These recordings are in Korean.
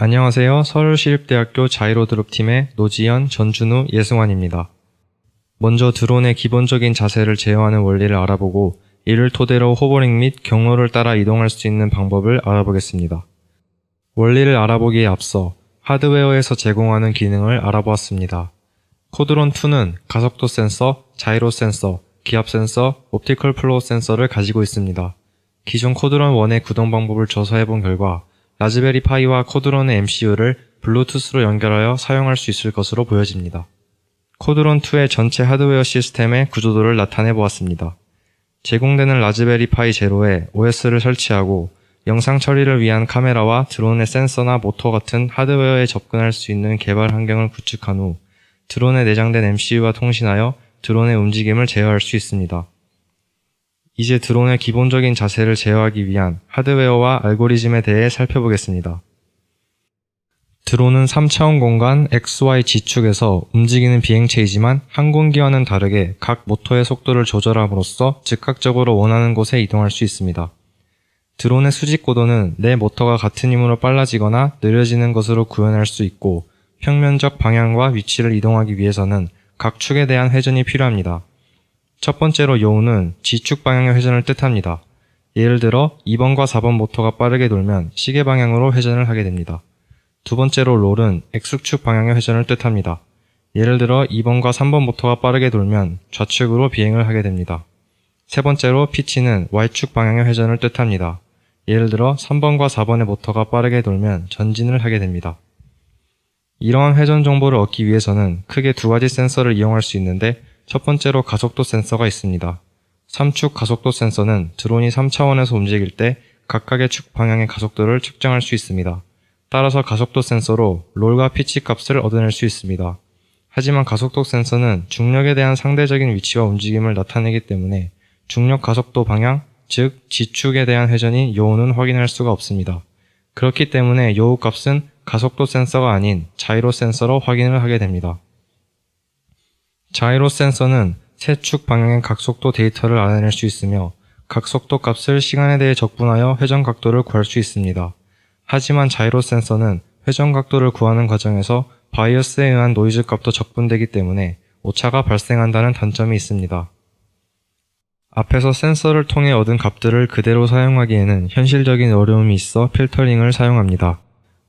안녕하세요. 서울시립대학교 자이로드롭팀의 노지연, 전준우, 예승환입니다. 먼저 드론의 기본적인 자세를 제어하는 원리를 알아보고 이를 토대로 호버링 및 경로를 따라 이동할 수 있는 방법을 알아보겠습니다. 원리를 알아보기에 앞서 하드웨어에서 제공하는 기능을 알아보았습니다. 코드론2는 가속도 센서, 자이로 센서, 기압 센서, 옵티컬 플로우 센서를 가지고 있습니다. 기존 코드론1의 구동 방법을 조사해본 결과 라즈베리 파이와 코드론의 MCU를 블루투스로 연결하여 사용할 수 있을 것으로 보여집니다. 코드론2의 전체 하드웨어 시스템의 구조도를 나타내보았습니다. 제공되는 라즈베리 파이 제로에 OS를 설치하고 영상 처리를 위한 카메라와 드론의 센서나 모터 같은 하드웨어에 접근할 수 있는 개발 환경을 구축한 후 드론에 내장된 MCU와 통신하여 드론의 움직임을 제어할 수 있습니다. 이제 드론의 기본적인 자세를 제어하기 위한 하드웨어와 알고리즘에 대해 살펴보겠습니다. 드론은 3차원 공간 XY G축에서 움직이는 비행체이지만 항공기와는 다르게 각 모터의 속도를 조절함으로써 즉각적으로 원하는 곳에 이동할 수 있습니다. 드론의 수직 고도는 내 모터가 같은 힘으로 빨라지거나 느려지는 것으로 구현할 수 있고 평면적 방향과 위치를 이동하기 위해서는 각 축에 대한 회전이 필요합니다. 첫 번째로 요우는 G축 방향의 회전을 뜻합니다. 예를 들어 2번과 4번 모터가 빠르게 돌면 시계 방향으로 회전을 하게 됩니다. 두 번째로 롤은 X축 방향의 회전을 뜻합니다. 예를 들어 2번과 3번 모터가 빠르게 돌면 좌측으로 비행을 하게 됩니다. 세 번째로 피치는 Y축 방향의 회전을 뜻합니다. 예를 들어 3번과 4번의 모터가 빠르게 돌면 전진을 하게 됩니다. 이러한 회전 정보를 얻기 위해서는 크게 두 가지 센서를 이용할 수 있는데 첫 번째로 가속도 센서가 있습니다. 3축 가속도 센서는 드론이 3차원에서 움직일 때 각각의 축 방향의 가속도를 측정할 수 있습니다. 따라서 가속도 센서로 롤과 피치 값을 얻어낼 수 있습니다. 하지만 가속도 센서는 중력에 대한 상대적인 위치와 움직임을 나타내기 때문에 중력 가속도 방향, 즉 G축에 대한 회전인 요우는 확인할 수가 없습니다. 그렇기 때문에 요우 값은 가속도 센서가 아닌 자이로 센서로 확인을 하게 됩니다. 자이로 센서는 세 축 방향의 각속도 데이터를 알아낼 수 있으며 각속도 값을 시간에 대해 적분하여 회전 각도를 구할 수 있습니다. 하지만 자이로 센서는 회전 각도를 구하는 과정에서 바이어스에 의한 노이즈 값도 적분되기 때문에 오차가 발생한다는 단점이 있습니다. 앞에서 센서를 통해 얻은 값들을 그대로 사용하기에는 현실적인 어려움이 있어 필터링을 사용합니다.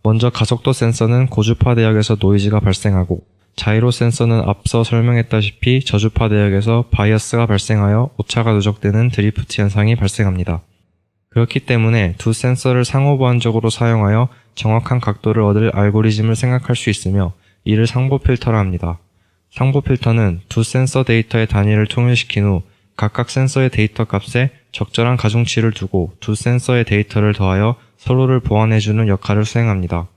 먼저 가속도 센서는 고주파 대역에서 노이즈가 발생하고 자이로 센서는 앞서 설명했다시피 저주파 대역에서 바이어스가 발생하여 오차가 누적되는 드리프트 현상이 발생합니다. 그렇기 때문에 두 센서를 상호보완적으로 사용하여 정확한 각도를 얻을 알고리즘을 생각할 수 있으며 이를 상보 필터라 합니다. 상보 필터는 두 센서 데이터의 단위를 통일시킨 후 각각 센서의 데이터 값에 적절한 가중치를 두고 두 센서의 데이터를 더하여 서로를 보완해주는 역할을 수행합니다.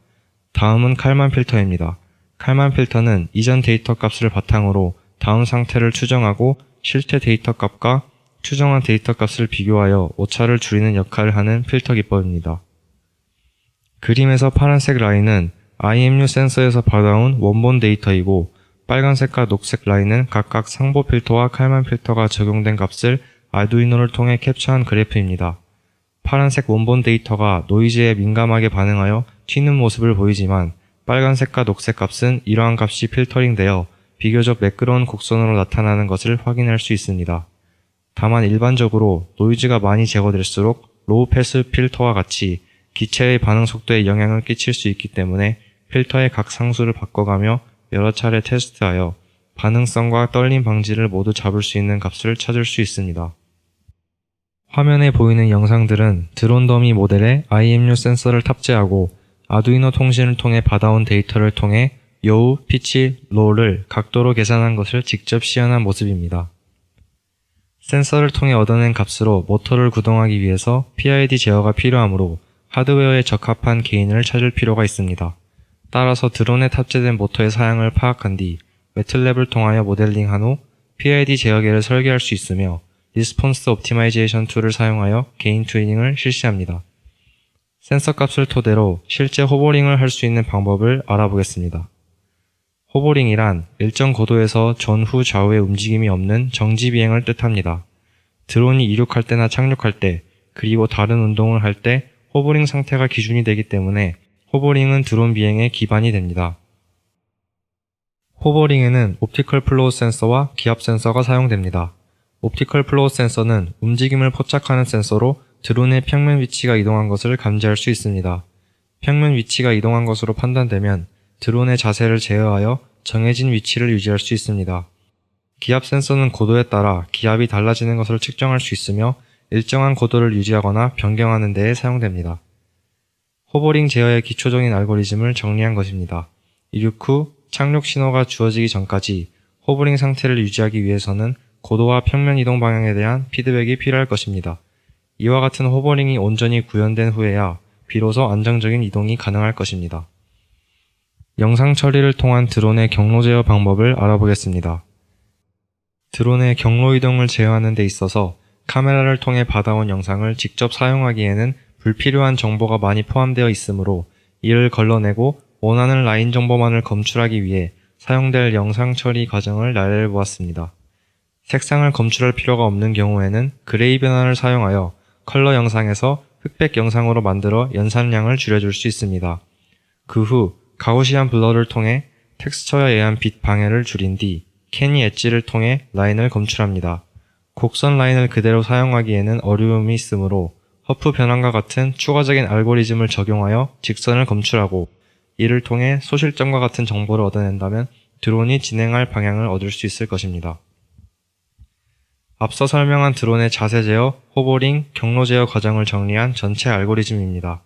다음은 칼만 필터입니다. 칼만 필터는 이전 데이터 값을 바탕으로 다운 상태를 추정하고 실제 데이터 값과 추정한 데이터 값을 비교하여 오차를 줄이는 역할을 하는 필터 기법입니다. 그림에서 파란색 라인은 IMU 센서에서 받아온 원본 데이터이고 빨간색과 녹색 라인은 각각 상보 필터와 칼만 필터가 적용된 값을 아두이노를 통해 캡처한 그래프입니다. 파란색 원본 데이터가 노이즈에 민감하게 반응하여 튀는 모습을 보이지만 빨간색과 녹색 값은 이러한 값이 필터링되어 비교적 매끄러운 곡선으로 나타나는 것을 확인할 수 있습니다. 다만 일반적으로 노이즈가 많이 제거될수록 로우 패스 필터와 같이 기체의 반응 속도에 영향을 끼칠 수 있기 때문에 필터의 각 상수를 바꿔가며 여러 차례 테스트하여 반응성과 떨림 방지를 모두 잡을 수 있는 값을 찾을 수 있습니다. 화면에 보이는 영상들은 드론 더미 모델에 IMU 센서를 탑재하고 아두이노 통신을 통해 받아온 데이터를 통해 요우, 피치, 롤을 각도로 계산한 것을 직접 시연한 모습입니다. 센서를 통해 얻어낸 값으로 모터를 구동하기 위해서 PID 제어가 필요하므로 하드웨어에 적합한 게인을 찾을 필요가 있습니다. 따라서 드론에 탑재된 모터의 사양을 파악한 뒤 매틀랩을 통하여 모델링한 후 PID 제어계를 설계할 수 있으며 리스폰스 옵티마이제이션 툴을 사용하여 게인 튜닝을 실시합니다. 센서 값을 토대로 실제 호버링을 할 수 있는 방법을 알아보겠습니다. 호버링이란 일정 고도에서 전후 좌우의 움직임이 없는 정지 비행을 뜻합니다. 드론이 이륙할 때나 착륙할 때, 그리고 다른 운동을 할 때 호버링 상태가 기준이 되기 때문에 호버링은 드론 비행의 기반이 됩니다. 호버링에는 옵티컬 플로우 센서와 기압 센서가 사용됩니다. 옵티컬 플로우 센서는 움직임을 포착하는 센서로 드론의 평면 위치가 이동한 것을 감지할 수 있습니다. 평면 위치가 이동한 것으로 판단되면 드론의 자세를 제어하여 정해진 위치를 유지할 수 있습니다. 기압 센서는 고도에 따라 기압이 달라지는 것을 측정할 수 있으며 일정한 고도를 유지하거나 변경하는 데에 사용됩니다. 호버링 제어의 기초적인 알고리즘을 정리한 것입니다. 이륙 후 착륙 신호가 주어지기 전까지 호버링 상태를 유지하기 위해서는 고도와 평면 이동 방향에 대한 피드백이 필요할 것입니다. 이와 같은 호버링이 온전히 구현된 후에야 비로소 안정적인 이동이 가능할 것입니다. 영상 처리를 통한 드론의 경로 제어 방법을 알아보겠습니다. 드론의 경로 이동을 제어하는 데 있어서 카메라를 통해 받아온 영상을 직접 사용하기에는 불필요한 정보가 많이 포함되어 있으므로 이를 걸러내고 원하는 라인 정보만을 검출하기 위해 사용될 영상 처리 과정을 나열해 보았습니다. 색상을 검출할 필요가 없는 경우에는 그레이 변환을 사용하여 컬러 영상에서 흑백 영상으로 만들어 연산량을 줄여줄 수 있습니다. 그 후 가우시안 블러를 통해 텍스처에 의한 빛 방해를 줄인 뒤 캐니 엣지를 통해 라인을 검출합니다. 곡선 라인을 그대로 사용하기에는 어려움이 있으므로 허프 변환과 같은 추가적인 알고리즘을 적용하여 직선을 검출하고 이를 통해 소실점과 같은 정보를 얻어낸다면 드론이 진행할 방향을 얻을 수 있을 것입니다. 앞서 설명한 드론의 자세 제어, 호버링, 경로 제어 과정을 정리한 전체 알고리즘입니다.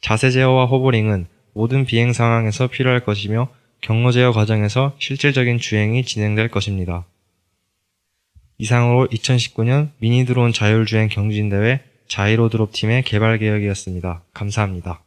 자세 제어와 호버링은 모든 비행 상황에서 필요할 것이며 경로 제어 과정에서 실질적인 주행이 진행될 것입니다. 이상으로 2019년 미니 드론 자율주행 경진대회 자이로 드롭 팀의 개발 계획이었습니다. 감사합니다.